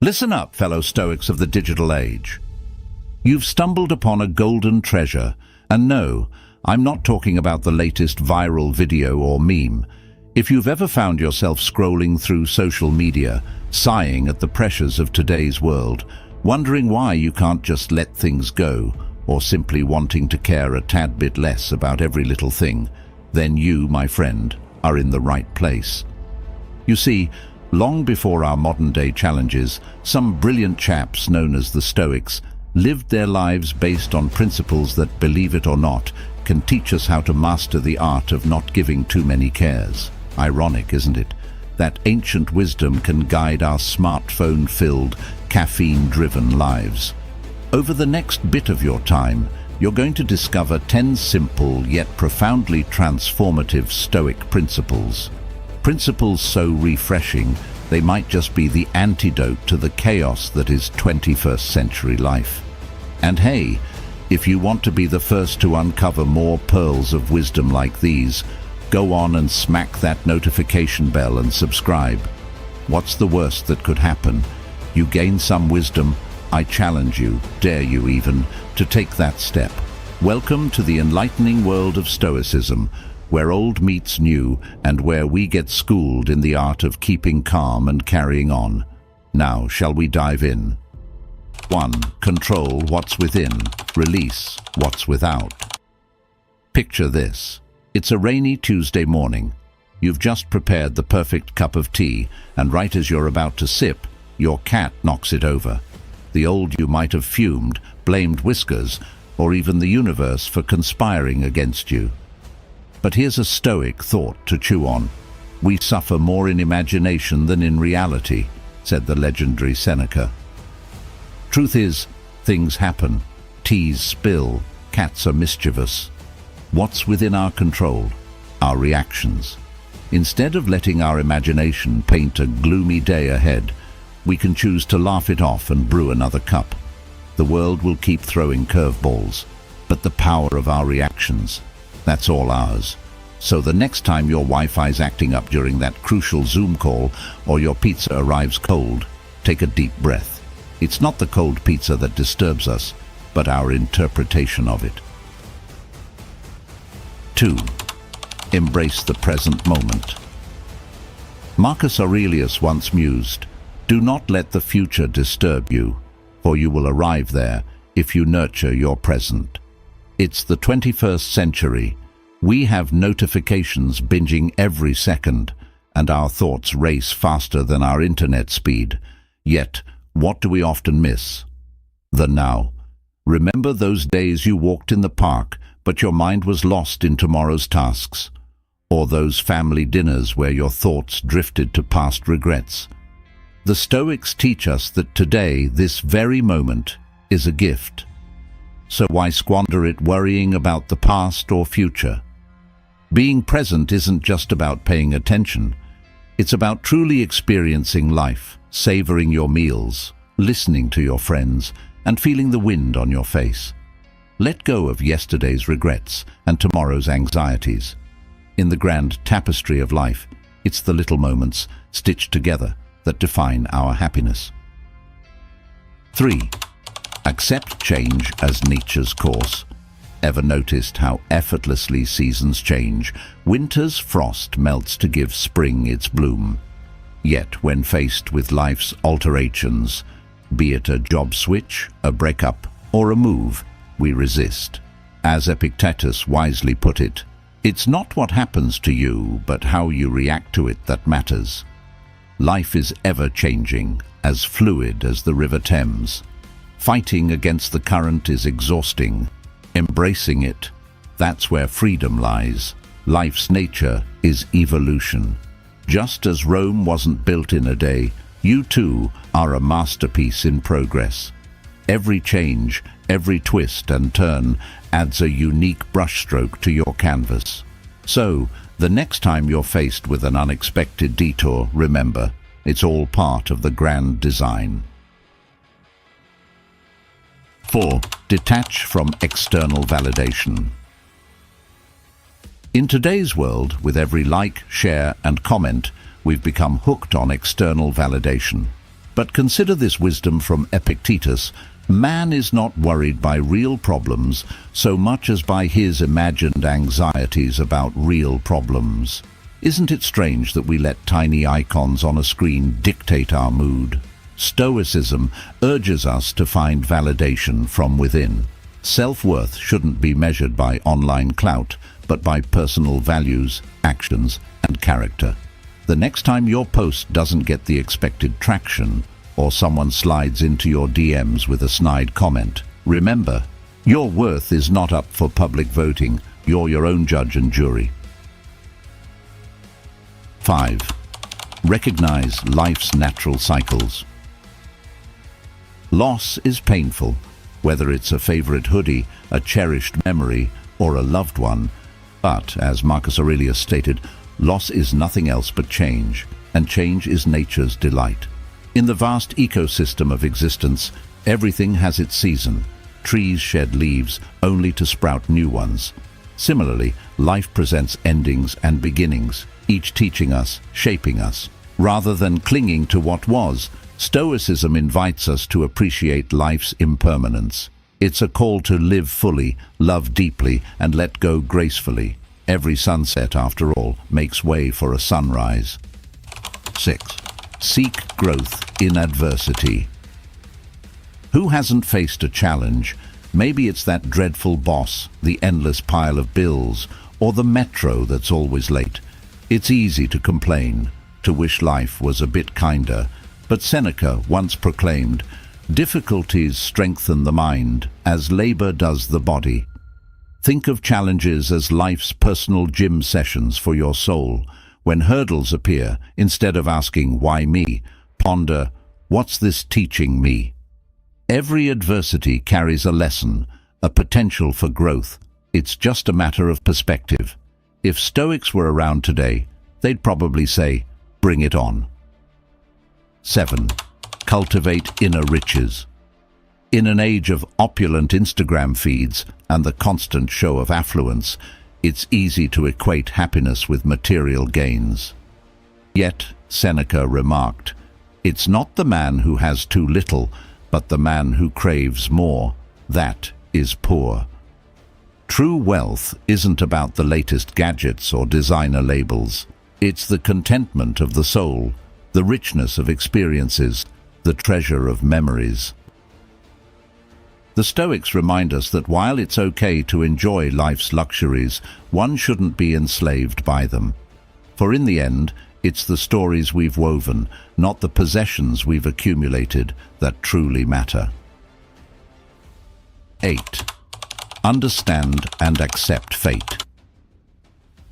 Listen up, fellow Stoics of the digital age. You've stumbled upon a golden treasure, and no, I'm not talking about the latest viral video or meme. If you've ever found yourself scrolling through social media, sighing at the pressures of today's world, wondering why you can't just let things go, or simply wanting to care a tad bit less about every little thing, then you, my friend, are in the right place. You see, long before our modern-day challenges, some brilliant chaps known as the Stoics lived their lives based on principles that, believe it or not, can teach us how to master the art of not giving too many cares. Ironic, isn't it? That ancient wisdom can guide our smartphone-filled, caffeine-driven lives. Over the next bit of your time, you're going to discover 10 simple yet profoundly transformative Stoic principles. Principles so refreshing, they might just be the antidote to the chaos that is 21st century life. And hey, if you want to be the first to uncover more pearls of wisdom like these, go on and smack that notification bell and subscribe. What's the worst that could happen? You gain some wisdom. I challenge you, dare you even, to take that step. Welcome to the enlightening world of Stoicism, where old meets new and where we get schooled in the art of keeping calm and carrying on. Now, shall we dive in? 1. Control what's within, release what's without. Picture this. It's a rainy Tuesday morning. You've just prepared the perfect cup of tea, and right as you're about to sip, your cat knocks it over. The old you might have fumed, blamed Whiskers, or even the universe for conspiring against you. But here's a Stoic thought to chew on. We suffer more in imagination than in reality, said the legendary Seneca. Truth is, things happen. Teas spill, cats are mischievous. What's within our control? Our reactions. Instead of letting our imagination paint a gloomy day ahead, we can choose to laugh it off and brew another cup. The world will keep throwing curveballs, but the power of our reactions, that's all ours. So the next time your Wi-Fi's acting up during that crucial Zoom call or your pizza arrives cold, take a deep breath. It's not the cold pizza that disturbs us, but our interpretation of it. 2. Embrace the present moment. Marcus Aurelius once mused, "Do not let the future disturb you, for you will arrive there if you nurture your present." It's the 21st century. We have notifications binging every second, and our thoughts race faster than our internet speed. Yet, what do we often miss? The now. Remember those days you walked in the park, but your mind was lost in tomorrow's tasks? Or those family dinners where your thoughts drifted to past regrets? The Stoics teach us that today, this very moment, is a gift. So why squander it worrying about the past or future? Being present isn't just about paying attention. It's about truly experiencing life, savoring your meals, listening to your friends, and feeling the wind on your face. Let go of yesterday's regrets and tomorrow's anxieties. In the grand tapestry of life, it's the little moments stitched together that define our happiness. 3. Accept change as nature's course. Ever noticed how effortlessly seasons change? Winter's frost melts to give spring its bloom. Yet when faced with life's alterations, be it a job switch, a breakup, or a move, we resist. As Epictetus wisely put it, it's not what happens to you, but how you react to it that matters. Life is ever-changing, as fluid as the River Thames. Fighting against the current is exhausting. Embracing it, that's where freedom lies. Life's nature is evolution. Just as Rome wasn't built in a day, you too are a masterpiece in progress. Every change, every twist and turn adds a unique brushstroke to your canvas. So, the next time you're faced with an unexpected detour, remember, it's all part of the grand design. 4. Detach from external validation. In today's world, with every like, share, and comment, we've become hooked on external validation. But consider this wisdom from Epictetus. Man is not worried by real problems so much as by his imagined anxieties about real problems. Isn't it strange that we let tiny icons on a screen dictate our mood? Stoicism urges us to find validation from within. Self-worth shouldn't be measured by online clout, but by personal values, actions, and character. The next time your post doesn't get the expected traction, or someone slides into your DMs with a snide comment, remember, your worth is not up for public voting. You're your own judge and jury. 5. Recognize life's natural cycles. Loss is painful, whether it's a favorite hoodie, a cherished memory, or a loved one. But, as Marcus Aurelius stated, loss is nothing else but change, and change is nature's delight. In the vast ecosystem of existence, everything has its season. Trees shed leaves only to sprout new ones. Similarly, life presents endings and beginnings, each teaching us, shaping us. Rather than clinging to what was, Stoicism invites us to appreciate life's impermanence. It's a call to live fully, love deeply, and let go gracefully. Every sunset, after all, makes way for a sunrise. 6. Seek growth in adversity. Who hasn't faced a challenge? Maybe it's that dreadful boss, the endless pile of bills, or the metro that's always late. It's easy to complain, to wish life was a bit kinder, but Seneca once proclaimed, "Difficulties strengthen the mind, as labor does the body." Think of challenges as life's personal gym sessions for your soul. When hurdles appear, instead of asking, "Why me?" ponder, "What's this teaching me?" Every adversity carries a lesson, a potential for growth. It's just a matter of perspective. If Stoics were around today, they'd probably say, "Bring it on." 7. Cultivate inner riches. In an age of opulent Instagram feeds and the constant show of affluence, it's easy to equate happiness with material gains. Yet, Seneca remarked, "It's not the man who has too little, but the man who craves more. That is poor." True wealth isn't about the latest gadgets or designer labels. It's the contentment of the soul, the richness of experiences, the treasure of memories. The Stoics remind us that while it's okay to enjoy life's luxuries, one shouldn't be enslaved by them. For in the end, it's the stories we've woven, not the possessions we've accumulated, that truly matter. 8. Understand and accept fate.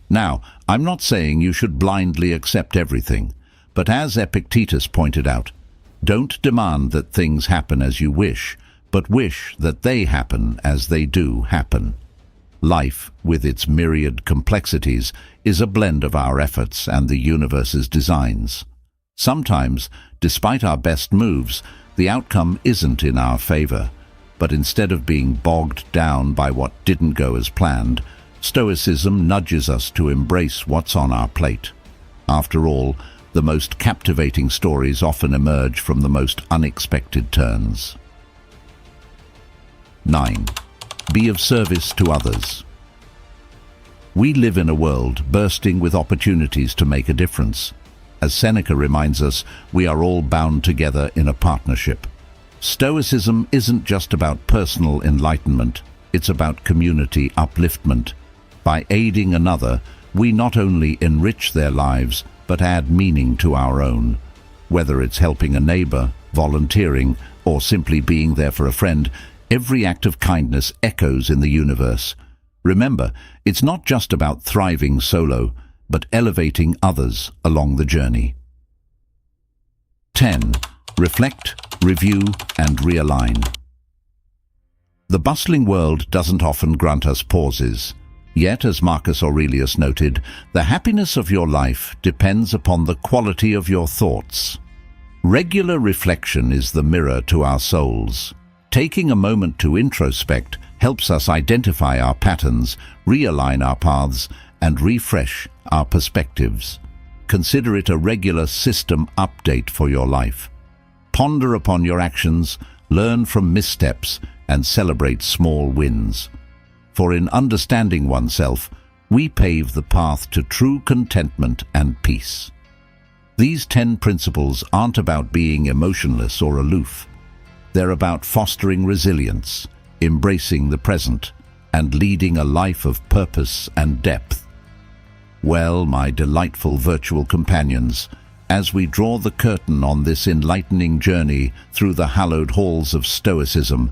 Now, I'm not saying you should blindly accept everything, but as Epictetus pointed out, don't demand that things happen as you wish, but wish that they happen as they do happen. Life, with its myriad complexities, is a blend of our efforts and the universe's designs. Sometimes, despite our best moves, the outcome isn't in our favor, but instead of being bogged down by what didn't go as planned, Stoicism nudges us to embrace what's on our plate. After all, the most captivating stories often emerge from the most unexpected turns. 9. Be of service to others. We live in a world bursting with opportunities to make a difference. As Seneca reminds us, we are all bound together in a partnership. Stoicism isn't just about personal enlightenment, it's about community upliftment. By aiding another, we not only enrich their lives, but add meaning to our own. Whether it's helping a neighbor, volunteering, or simply being there for a friend, every act of kindness echoes in the universe. Remember, it's not just about thriving solo, but elevating others along the journey. 10. Reflect, review, and realign. The bustling world doesn't often grant us pauses. Yet, as Marcus Aurelius noted, the happiness of your life depends upon the quality of your thoughts. Regular reflection is the mirror to our souls. Taking a moment to introspect helps us identify our patterns, realign our paths, and refresh our perspectives. Consider it a regular system update for your life. Ponder upon your actions, learn from missteps, and celebrate small wins. For in understanding oneself, we pave the path to true contentment and peace. These 10 principles aren't about being emotionless or aloof. They're about fostering resilience, embracing the present, and leading a life of purpose and depth. Well, my delightful virtual companions, as we draw the curtain on this enlightening journey through the hallowed halls of Stoicism,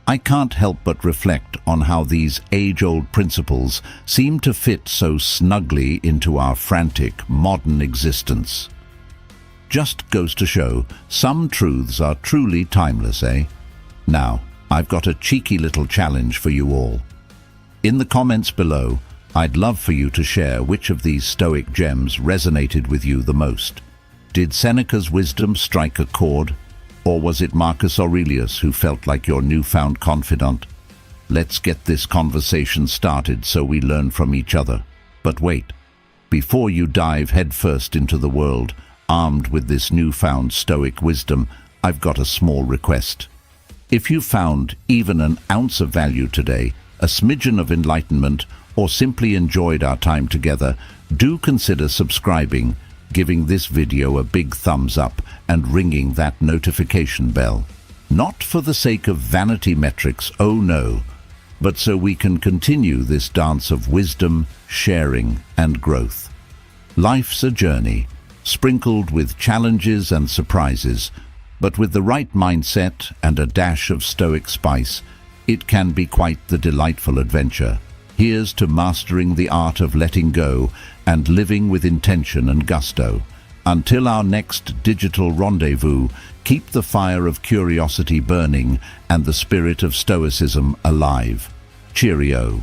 I can't help but reflect on how these age-old principles seem to fit so snugly into our frantic, modern existence. Just goes to show, some truths are truly timeless, eh? Now, I've got a cheeky little challenge for you all. In the comments below, I'd love for you to share which of these Stoic gems resonated with you the most. Did Seneca's wisdom strike a chord? Or was it Marcus Aurelius who felt like your newfound confidant? Let's get this conversation started so we learn from each other. But wait, before you dive headfirst into the world, armed with this newfound Stoic wisdom, I've got a small request. If you found even an ounce of value today, a smidgen of enlightenment, or simply enjoyed our time together, do consider subscribing, giving this video a big thumbs up, and ringing that notification bell. Not for the sake of vanity metrics, oh no, but so we can continue this dance of wisdom, sharing, and growth. Life's a journey, sprinkled with challenges and surprises, but with the right mindset and a dash of Stoic spice, it can be quite the delightful adventure. Here's to mastering the art of letting go and living with intention and gusto. Until our next digital rendezvous, keep the fire of curiosity burning and the spirit of Stoicism alive. Cheerio.